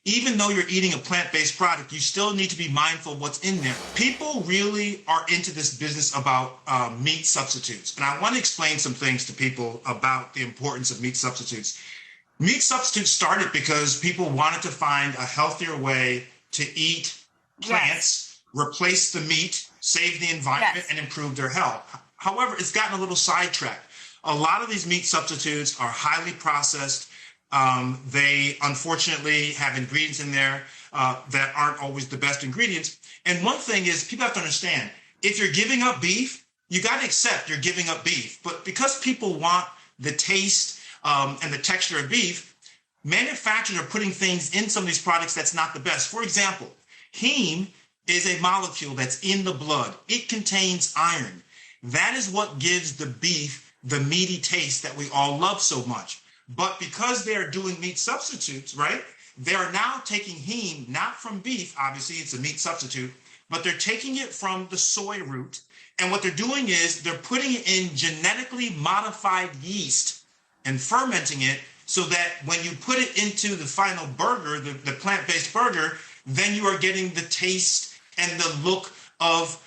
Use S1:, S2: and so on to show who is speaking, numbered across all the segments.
S1: Even though you're eating a plant-based product, you still need to be mindful of what's in there. People really are into this business about meat substitutes. And I want to explain some things to people about the importance of meat substitutes. Meat substitutes started because people wanted to find a healthier way to eat plants, replace the meat, save the environment, and improve their health. However, it's gotten a little sidetracked. A lot of these meat substitutes are highly processed. They unfortunately have ingredients in there that aren't always the best ingredients. And one thing is, people have to understand, if you're giving up beef, you got to accept you're giving up beef. But because people want the taste and the texture of beef, manufacturers are putting things in some of these products that's not the best. For example, heme is a molecule that's in the blood. It contains iron. That is what gives the beef the meaty taste that we all love so much. But because they're doing meat substitutes, right, they're now taking heme, not from beef, obviously it's a meat substitute, but they're taking it from the soy root. And what they're doing is they're putting it in genetically modified yeast and fermenting it so that when you put it into the final burger, the plant-based burger, then you are getting the taste and the look of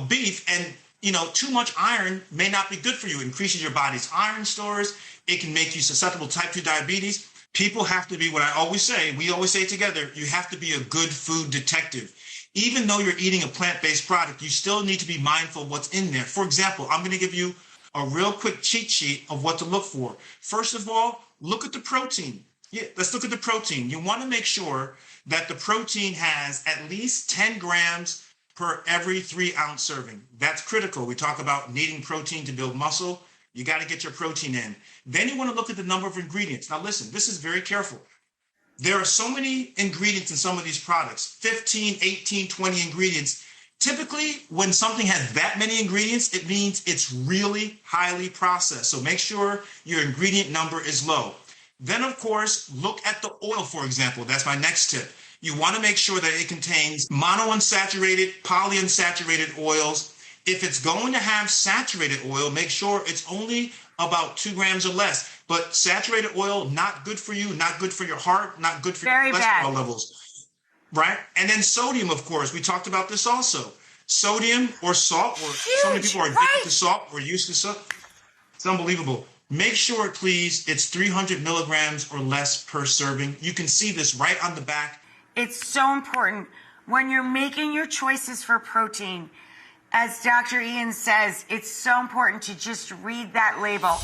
S1: beef. And, you know, too much iron may not be good for you. It increases your body's iron stores. It can make you susceptible to type 2 diabetes. People have to be, what I always say, we always say together, you have to be a good food detective. Even though you're eating a plant-based product, you still need to be mindful of what's in there. For example, I'm going to give you a real quick cheat sheet of what to look for. First of all, look at the protein. Yeah, let's look at the protein. You want to make sure that the protein has at least 10 grams per every 3-ounce serving. That's critical. We talk about needing protein to build muscle. You got to get your protein in. Then you want to look at the number of ingredients. Now listen, this is very careful. There are so many ingredients in some of these products, 15, 18, 20 ingredients. Typically, when something has that many ingredients, it means it's really highly processed. So make sure your ingredient number is low. Then, of course, look at the oil, for example. That's my next tip. You want to make sure that it contains monounsaturated, polyunsaturated oils. If it's going to have saturated oil, make sure it's only about 2 grams or less. But saturated oil, not good for you, not good for your heart, not good for your cholesterol levels. Right? And then sodium, of course. We talked about this also. Sodium or salt, or so many people are addicted to salt or used to salt. It's unbelievable. Make sure, please, it's 300 milligrams or less per serving. You can see this right on the back.
S2: It's so important when you're making your choices for protein. As Dr. Ian says, it's so important to just read that label.